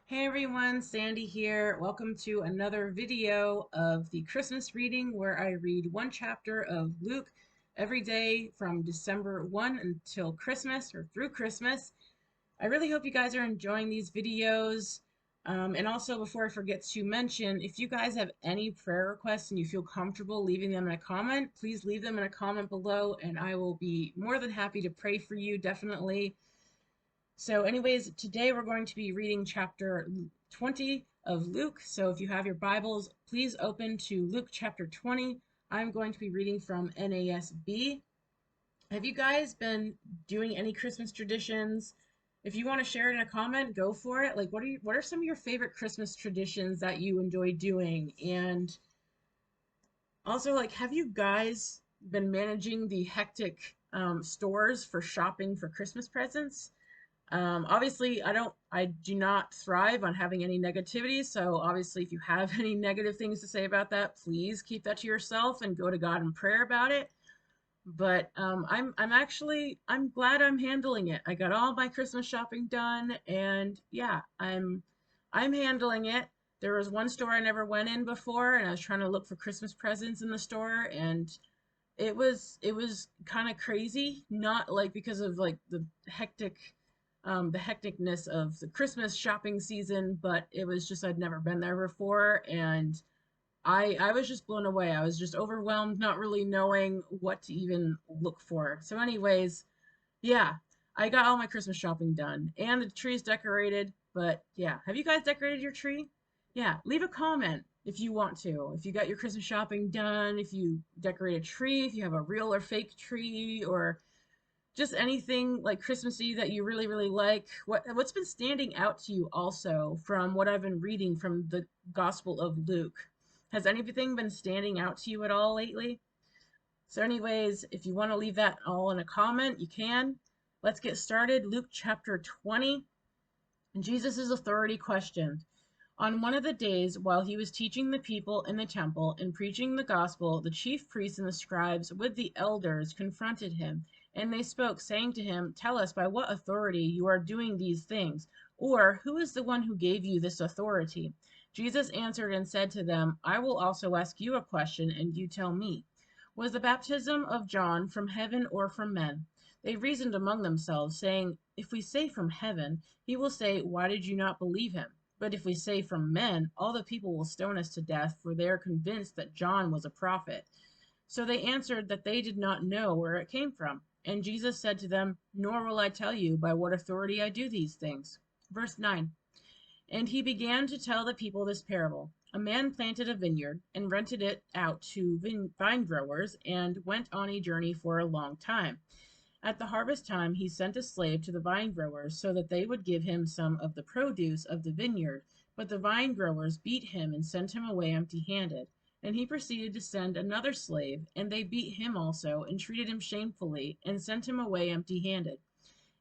Hey everyone, Sandy here. Welcome to another video of the Christmas reading where I read one chapter of Luke every day from December 1 until Christmas or through Christmas. I really hope you guys are enjoying these videos. And also, before I forget to mention, if you guys have any prayer requests and you feel comfortable leaving them in a comment, please leave them in a comment below and I will be more than happy to pray for you, definitely. So anyways, today we're going to be reading chapter 20 of Luke. So if you have your Bibles, please open to Luke chapter 20. I'm going to be reading from NASB. Have you guys been doing any Christmas traditions? If you want to share it in a comment, go for it. Like what are some of your favorite Christmas traditions that you enjoy doing? And also, like, have you guys been managing the hectic stores for shopping for Christmas presents? Obviously, I do not thrive on having any negativity. So obviously, if you have any negative things to say about that, please keep that to yourself and go to God in prayer about it. But I'm glad I'm handling it. I got all my Christmas shopping done, and yeah, I'm handling it. There was one store I never went in before, and I was trying to look for Christmas presents in the store, and it was kind of crazy, not like because of like the hecticness of the Christmas shopping season, but it was just I'd never been there before, and I was just blown away. I was just overwhelmed, not really knowing what to even look for. So anyways, yeah, I got all my Christmas shopping done and the tree's decorated. But yeah, have you guys decorated your tree? Yeah, leave a comment if you want to. If you got your Christmas shopping done, if you decorate a tree, if you have a real or fake tree, or just anything like Christmassy that you really, really like. What's been standing out to you also from what I've been reading from the Gospel of Luke? Has anything been standing out to you at all lately? So anyways, if you want to leave that all in a comment, you can. Let's get started. Luke chapter 20. Jesus' authority questioned. On one of the days, while he was teaching the people in the temple and preaching the gospel, the chief priests and the scribes with the elders confronted him, and they spoke, saying to him, "Tell us by what authority you are doing these things, or who is the one who gave you this authority?" Jesus answered and said to them, "I will also ask you a question, and you tell me. Was the baptism of John from heaven or from men?" They reasoned among themselves, saying, "If we say from heaven, he will say, 'Why did you not believe him?' But if we say from men, all the people will stone us to death, for they are convinced that John was a prophet." So they answered that they did not know where it came from. And Jesus said to them, "Nor will I tell you by what authority I do these things." Verse 9. And he began to tell the people this parable. A man planted a vineyard and rented it out to vine growers and went on a journey for a long time. At the harvest time, he sent a slave to the vine growers so that they would give him some of the produce of the vineyard. But the vine growers beat him and sent him away empty handed. And he proceeded to send another slave, and they beat him also, and treated him shamefully, and sent him away empty handed.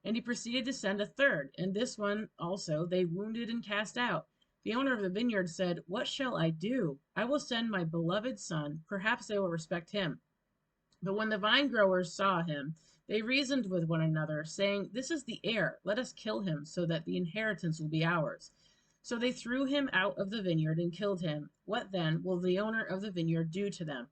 And he proceeded to send a third, and this one also they wounded and cast out. The owner of the vineyard said, "What shall I do? I will send my beloved son. Perhaps they will respect him." But when the vine growers saw him, they reasoned with one another, saying, "This is the heir. Let us kill him, so that the inheritance will be ours." So they threw him out of the vineyard and killed him. What then will the owner of the vineyard do to them?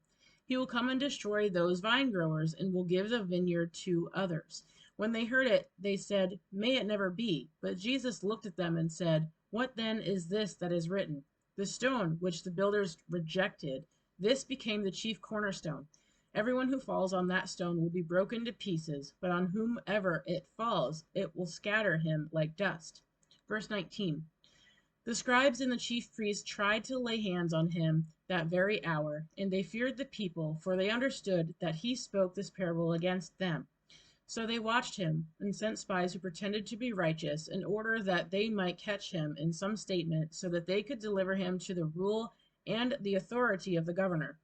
He will come and destroy those vine growers, and will give the vineyard to others. When they heard it, they said, "May it never be." But Jesus looked at them and said, "What then is this that is written? The stone which the builders rejected, this became the chief cornerstone. Everyone who falls on that stone will be broken to pieces, but on whomever it falls, it will scatter him like dust." Verse 19. The scribes and the chief priests tried to lay hands on him that very hour, and they feared the people, for they understood that he spoke this parable against them. So they watched him, and sent spies who pretended to be righteous, in order that they might catch him in some statement, so that they could deliver him to the rule and the authority of the governor.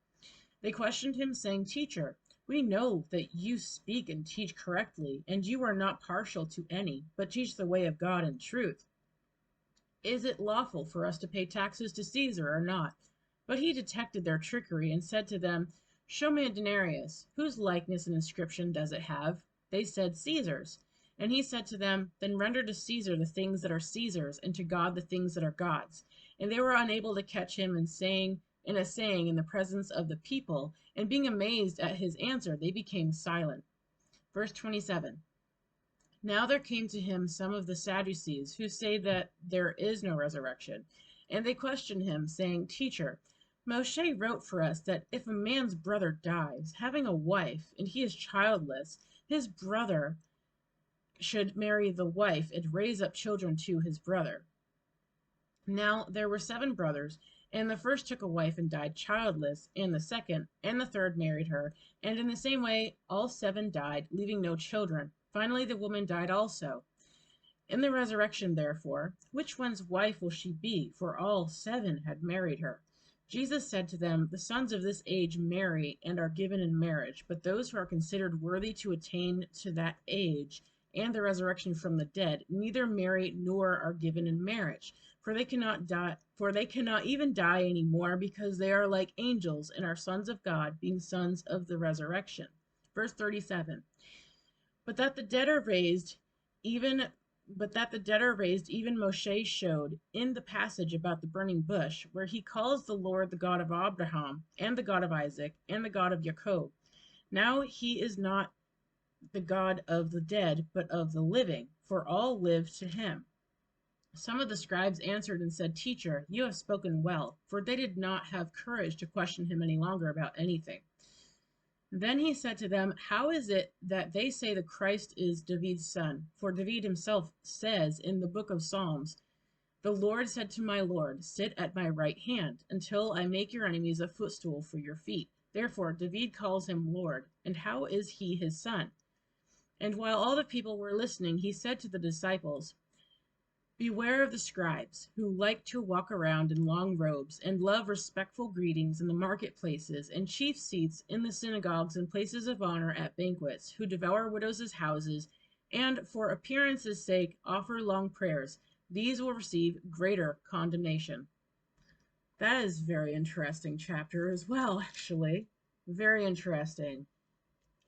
They questioned him, saying, "Teacher, we know that you speak and teach correctly, and you are not partial to any, but teach the way of God in truth. Is it lawful for us to pay taxes to Caesar or not?" But he detected their trickery and said to them, "Show me a denarius. Whose likeness and inscription does it have?" They said, "Caesar's." And he said to them, Then render to Caesar the things that are Caesar's, and to God the things that are God's. And they were unable to catch him in a saying in the presence of the people, and being amazed at his answer, they became silent. Verse 27. Now there came to him some of the Sadducees, who say that there is no resurrection. And they questioned him, saying, Teacher, Moshe wrote for us that if a man's brother dies, having a wife, and he is childless, his brother should marry the wife and raise up children to his brother. Now there were 7 brothers, and the first took a wife and died childless, and the second and the third married her, and in the same way all 7 died, leaving no children. Finally the woman died also. In the resurrection, therefore, which one's wife will she be? For all 7 had married her. Jesus said to them, The sons of this age marry and are given in marriage, but those who are considered worthy to attain to that age and the resurrection from the dead neither marry nor are given in marriage, for they cannot even die any more, because they are like angels and are sons of God, being sons of the resurrection. Verse 37. But that the dead are raised, even Moshe showed in the passage about the burning bush, where he calls the Lord the God of Abraham, and the God of Isaac, and the God of Jacob. Now he is not the God of the dead, but of the living, for all live to him. Some of the scribes answered and said, Teacher, you have spoken well, for they did not have courage to question him any longer about anything. Then he said to them, How is it that they say the Christ is David's son? For David himself says in the book of Psalms, The Lord said to my Lord, Sit at my right hand, until I make your enemies a footstool for your feet. Therefore David calls him Lord. And how is he his son? And while all the people were listening, he said to the disciples, Beware of the scribes, who like to walk around in long robes, and love respectful greetings in the marketplaces, and chief seats in the synagogues and places of honor at banquets, who devour widows' houses, and for appearance's sake offer long prayers. These will receive greater condemnation. That is a very interesting chapter as well, actually. Very interesting.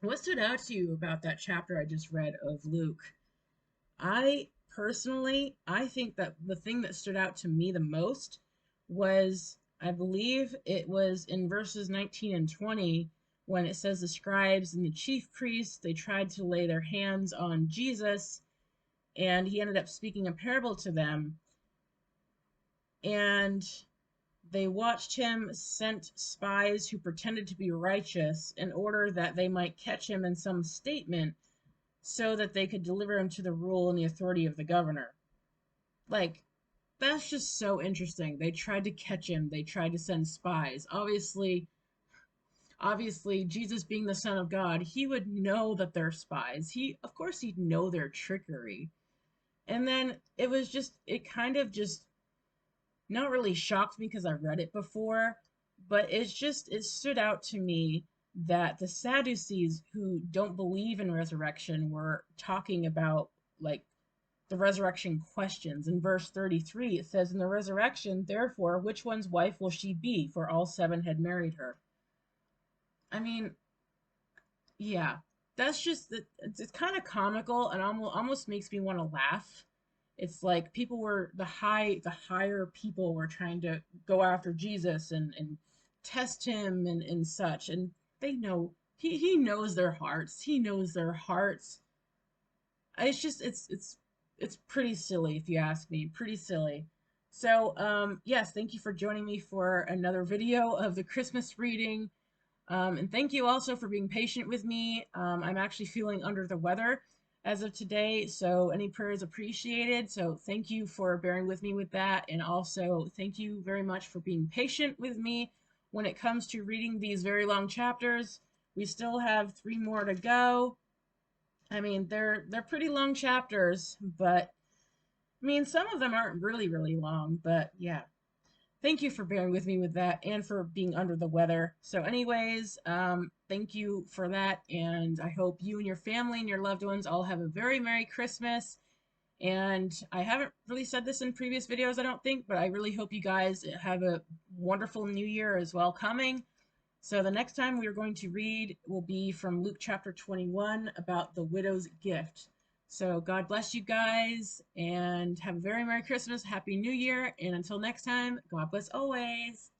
What stood out to you about that chapter I just read of Luke? I think that the thing that stood out to me the most was, I believe it was in verses 19 and 20, when it says the scribes and the chief priests, they tried to lay their hands on Jesus, and he ended up speaking a parable to them, and they watched him sent spies who pretended to be righteous in order that they might catch him in some statement so that they could deliver him to the rule and the authority of the governor. Like, that's just so interesting. They tried to catch him. They tried to send spies. Obviously, Jesus being the Son of God, he would know that they're spies. Of course, he'd know their trickery. And then it kind of just not really shocked me because I read it before, but it stood out to me that the Sadducees, who don't believe in resurrection, were talking about like the resurrection questions. In verse 33, it says, In the resurrection, therefore, which one's wife will she be? For all 7 had married her. I mean, yeah, it's kind of comical and almost makes me want to laugh. It's like the higher people were trying to go after Jesus and test him and such. And they know, he knows their hearts. He knows their hearts. It's pretty silly, if you ask me. Pretty silly. So, yes, thank you for joining me for another video of the Christmas reading. And thank you also for being patient with me. I'm actually feeling under the weather as of today, so any prayers appreciated. So thank you for bearing with me with that. And also thank you very much for being patient with me when it comes to reading these very long chapters. We still have 3 more to go. I mean, they're pretty long chapters, but I mean, some of them aren't really, really long, but yeah. Thank you for bearing with me with that and for being under the weather. So anyways, thank you for that, and I hope you and your family and your loved ones all have a very Merry Christmas. And I haven't really said this in previous videos, I don't think, but I really hope you guys have a wonderful new year as well coming. So the next time we are going to read will be from Luke chapter 21 about the widow's gift. So God bless you guys and have a very Merry Christmas, Happy New Year, and until next time, God bless always.